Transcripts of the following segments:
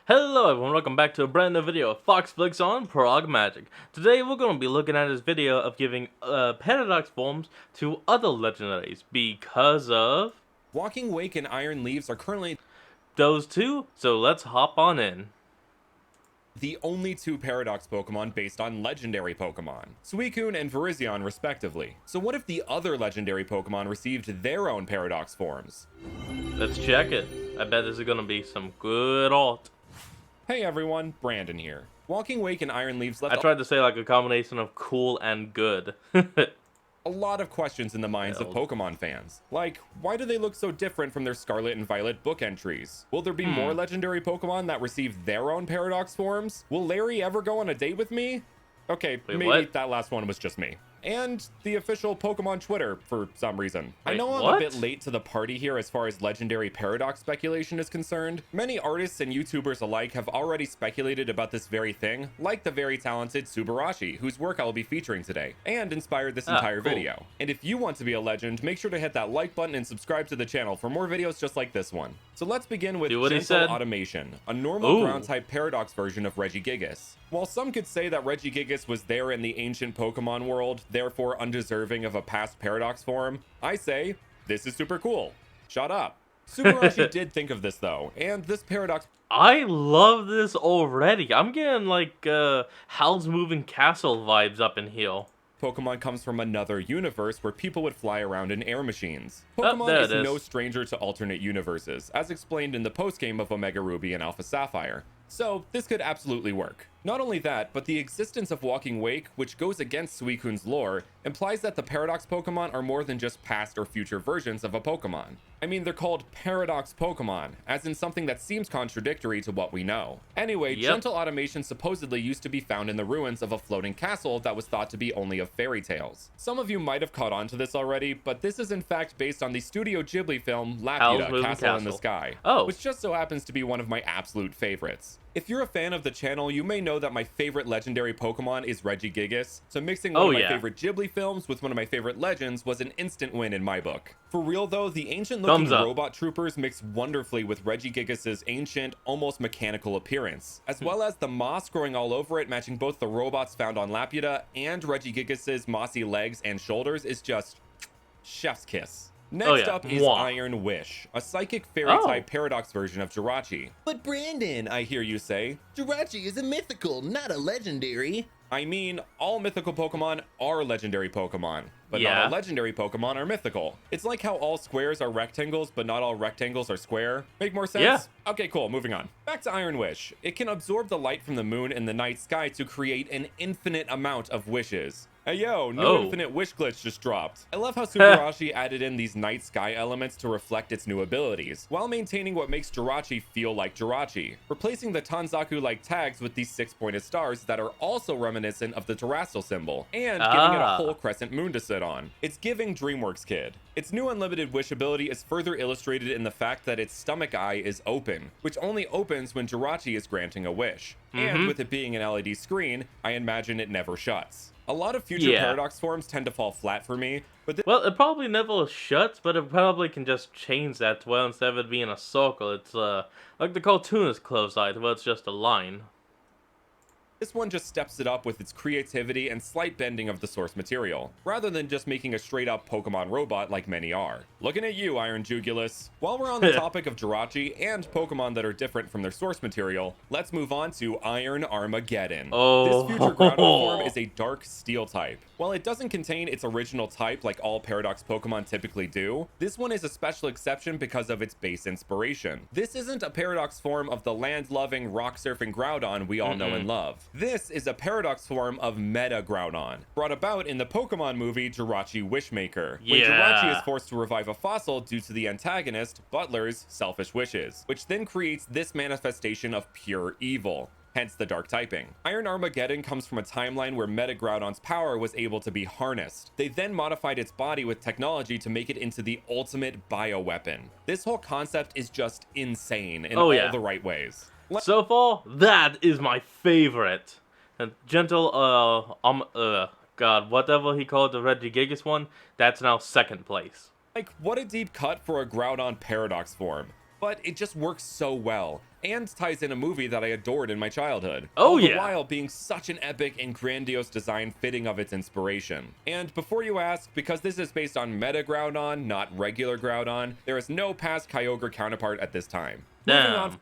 Hello everyone, welcome back to a brand new video of Fox Flicks on Prog Magic. Today we're going to be looking at this video of giving Paradox forms to other legendaries because of Walking Wake and Iron Leaves are currently those two, so let's hop on in. the only two Paradox Pokemon based on legendary Pokemon, Suicune and Virizion respectively. So what if the other legendary Pokemon received their own Paradox forms? Let's check it. I bet this is going to be some good art. Hey everyone, Brandon here. Walking Wake and Iron Leaves left I tried to say like a combination of cool and good. a lot of questions in the minds of Pokemon fans. Like, why do they look so different from their Scarlet and Violet book entries? Will there be more legendary Pokemon that receive their own Paradox forms? Will Larry ever go on a date with me? Okay, Wait, maybe what? that last one was just me. And the official Pokemon Twitter for some reason. I Wait, know I'm what? a bit late to the party here as far as legendary Paradox speculation is concerned. Many artists and YouTubers alike have already speculated about this very thing, like the very talented Subarashi, whose work I'll be featuring today, and inspired this entire cool. video. And if you want to be a legend, make sure to hit that like button and subscribe to the channel for more videos just like this one. So let's begin with Do what he Gentle said. Automation, a normal Ooh. ground-type Paradox version of Regigigas. While some could say that Regigigas was there in the ancient Pokemon world, therefore undeserving of a past Paradox form, I say, this is super cool. Shut up. Subarashi did think of this though, and this Paradox I love this already. I'm getting like Howl's Moving Castle vibes up in here. Pokemon comes from another universe where people would fly around in air machines. Oh, Pokemon there is it is. no stranger to alternate universes, as explained in the postgame of Omega Ruby and Alpha Sapphire. So this could absolutely work. Not only that, but the existence of Walking Wake, which goes against Suicune's lore, implies that the Paradox Pokemon are more than just past or future versions of a Pokemon. I mean, they're called Paradox Pokemon, as in something that seems contradictory to what we know. Anyway, Yep. Gentle Automation supposedly used to be found in the ruins of a floating castle that was thought to be only of fairy tales. Some of you might have caught on to this already, but this is in fact based on the Studio Ghibli film Howl's Laputa, Moving Castle in the Castle. Sky, Oh. which just so happens to be one of my absolute favorites. If you're a fan of the channel, you may know that my favorite legendary Pokemon is Regigigas, so mixing one Oh, of my yeah. favorite Ghibli films with one of my favorite legends was an instant win in my book. For real though, the ancient-looking Thumbs up. robot troopers mix wonderfully with Regigigas' ancient, almost mechanical appearance, as well as the moss growing all over it matching both the robots found on Laputa and Regigigas' mossy legs and shoulders is just chef's kiss. Next yeah. up is Mwah. Iron Wish, a psychic fairy-type Oh. Paradox version of Jirachi. But Brandon, I hear you say. Jirachi is a mythical, not a legendary. I mean, all mythical Pokemon are legendary Pokemon, but not Yeah. all legendary Pokemon are mythical. It's like how all squares are rectangles, but not all rectangles are square. Make more sense? Yeah. Okay, cool, moving on. Back to Iron Wish. It can absorb the light from the moon and the night sky to create an infinite amount of wishes. Hey yo, no Oh. infinite wish glitch just dropped. I love how Subarashi added in these night sky elements to reflect its new abilities, while maintaining what makes Jirachi feel like Jirachi, replacing the Tanzaku-like tags with these 6-pointed stars that are also reminiscent of the Terrestrial symbol, and giving it a Ah. whole crescent moon to sit on. It's giving DreamWorks Kid. Its new unlimited wish ability is further illustrated in the fact that its stomach eye is open, which only opens when Jirachi is granting a wish. And with it being an LED screen, I imagine it never shuts. A lot of future Yeah. Paradox forms tend to fall flat for me, but Well, it probably never shuts, but it probably can just change that to where instead of it being a circle, it's like the cartoonist close-eyed, where it's just a line. this one just steps it up with its creativity and slight bending of the source material, rather than just making a straight-up Pokemon robot like many are. Looking at you, Iron Jugulus. While we're on the topic of Jirachi and Pokemon that are different from their source material, let's move on to Iron Armageddon. Oh. This future Groudon form is a dark steel type. While it doesn't contain its original type like all Paradox Pokemon typically do, this one is a special exception because of its base inspiration. This isn't a Paradox form of the land-loving, rock-surfing Groudon we all know and love. This is a Paradox form of Meta Groudon, brought about in the Pokemon movie Jirachi Wishmaker, when Jirachi Yeah. is forced to revive a fossil due to the antagonist, Butler's, selfish wishes, which then creates this manifestation of pure evil. Hence the dark typing. Iron Armageddon comes from a timeline where Meta Groudon's power was able to be harnessed. They then modified its body with technology to make it into the ultimate bioweapon. This whole concept is just insane in Oh, all yeah. the right ways. So far, that is my favorite. And Gentle, God, whatever he called the Regigigas one, that's now second place. Like, what a deep cut for a Groudon Paradox form. But it just works so well. and ties in a movie that I adored in my childhood. Oh, all the yeah. while being such an epic and grandiose design fitting of its inspiration. And before you ask, because this is based on Meta Groudon, not regular Groudon, there is no past Kyogre counterpart at this time. Moving on. Damn.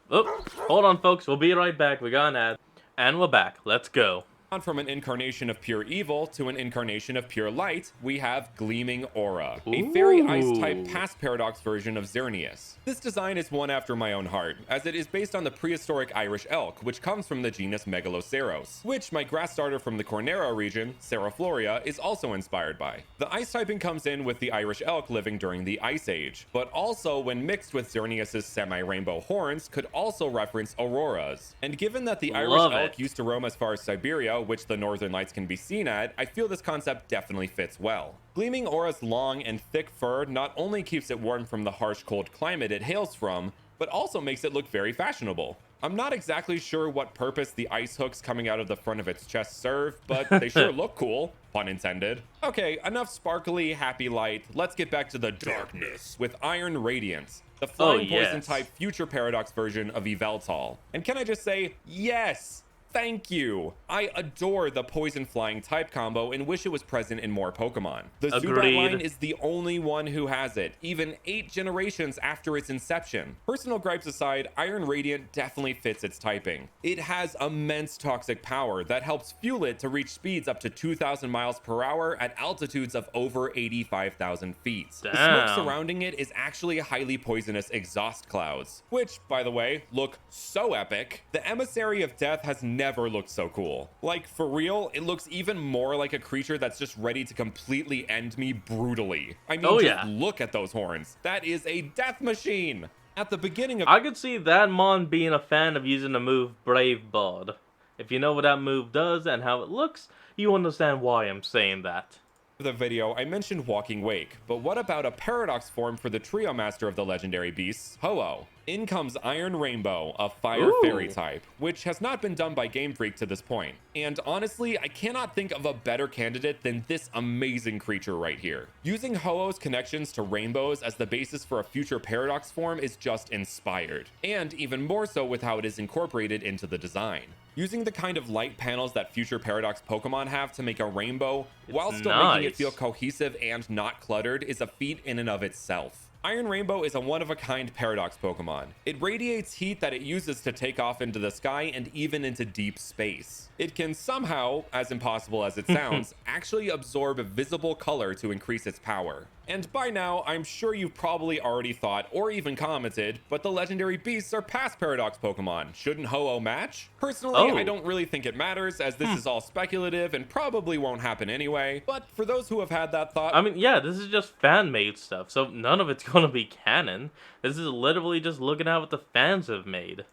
Oh, hold on, folks. We'll be right back. We got an ad. And we're back. Let's go. From an incarnation of pure evil to an incarnation of pure light, we have Gleaming Aura, a fairy ice-type past paradox version of Xerneas. This design is one after my own heart, as it is based on the prehistoric Irish elk, which comes from the genus Megaloceros, which my grass starter from the Cornera region, Serafloria, is also inspired by. The ice typing comes in with the Irish elk living during the Ice Age, but also when mixed with Xerneas' semi-rainbow horns could also reference auroras. And given that the Irish elk used to roam as far as Siberia, which the Northern Lights can be seen at, I feel this concept definitely fits well. Gleaming Aura's long and thick fur not only keeps it warm from the harsh cold climate it hails from, but also makes it look very fashionable. I'm not exactly sure what purpose the ice hooks coming out of the front of its chest serve, but they sure look cool, pun intended. Okay, enough sparkly, happy light. Let's get back to the darkness with Iron Radiance, the flying poison type future paradox version of Yveltal. And can I just say, yes! Thank you! I adore the poison flying type combo and wish it was present in more Pokemon. The Zubat line is the only one who has it, even 8 generations after its inception. Personal gripes aside, Iron Radiant definitely fits its typing. It has immense toxic power that helps fuel it to reach speeds up to 2,000 miles per hour at altitudes of over 85,000 feet. Damn. The smoke surrounding it is actually highly poisonous exhaust clouds, which, by the way, look so epic. The Emissary of Death has never looked so cool. Like, for real, it looks even more like a creature that's just ready to completely end me brutally. I mean, look at those horns. That is a death machine! At the beginning of— I could see that mon being a fan of using the move Brave Bird. If you know what that move does and how it looks, you understand why I'm saying that. The video, I mentioned Walking Wake, but what about a paradox form for the trio master of the legendary beasts, Ho-Oh? In comes Iron Rainbow, a fire fairy type, which has not been done by Game Freak to this point. And honestly, I cannot think of a better candidate than this amazing creature right here. Using Ho-Oh's connections to rainbows as the basis for a future paradox form is just inspired, and even more so with how it is incorporated into the design. Using the kind of light panels that future paradox Pokemon have to make a rainbow, while still making it feel cohesive and not cluttered, is a feat in and of itself. Iron Rainbow is a one-of-a-kind paradox Pokemon. It radiates heat that it uses to take off into the sky and even into deep space. It can somehow, as impossible as it sounds, actually absorb visible color to increase its power. And by now, I'm sure you've probably already thought, or even commented, but the legendary beasts are past paradox Pokemon. Shouldn't Ho-Oh match? Personally, I don't really think it matters, as this is all speculative and probably won't happen anyway. But for those who have had that thought— I mean, yeah, this is just fan-made stuff, so none of it's gonna be canon. This is literally just looking at what the fans have made.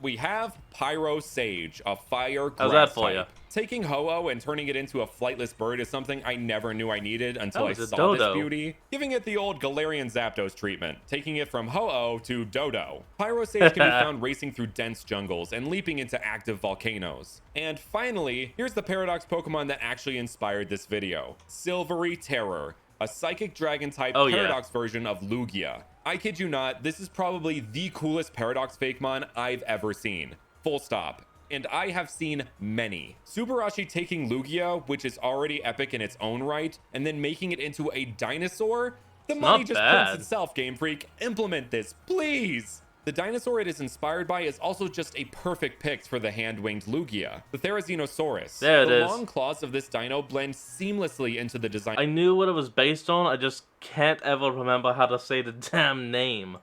We have Pyro Sage, a fire grass How's that for type. Taking Ho-Oh and turning it into a flightless bird is something I never knew I needed until I saw this beauty. Giving it the old Galarian Zapdos treatment, taking it from Ho-Oh to Dodo. Pyro Sage can be found racing through dense jungles and leaping into active volcanoes. And finally, here's the paradox Pokemon that actually inspired this video. Silvery Terror, a psychic dragon type paradox version of Lugia. I kid you not, this is probably the coolest paradox Fakemon I've ever seen. Full stop. And I have seen many. Subarashi taking Lugia, which is already epic in its own right, and then making it into a dinosaur? The money just prints itself, Game Freak. Implement this, please! The dinosaur it is inspired by is also just a perfect pick for the hand-winged Lugia, the Therizinosaurus. The long claws of this dino blend seamlessly into the design. I knew what it was based on, I just can't ever remember how to say the damn name.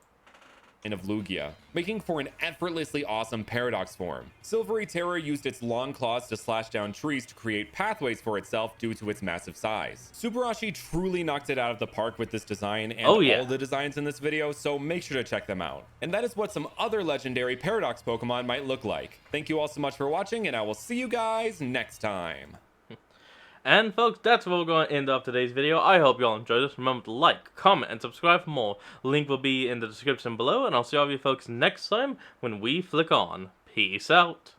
Of Lugia, making for an effortlessly awesome paradox form. Silvery Terror used its long claws to slash down trees to create pathways for itself due to its massive size. Subarashi truly knocked it out of the park with this design and all the designs in this video, so make sure to check them out. And that is what some other legendary paradox Pokemon might look like. Thank you all so much for watching, and I will see you guys next time. And folks, that's where we're going to end off today's video. I hope you all enjoyed this. Remember to like, comment, and subscribe for more. Link will be in the description below, and I'll see all of you folks next time when we flick on. Peace out.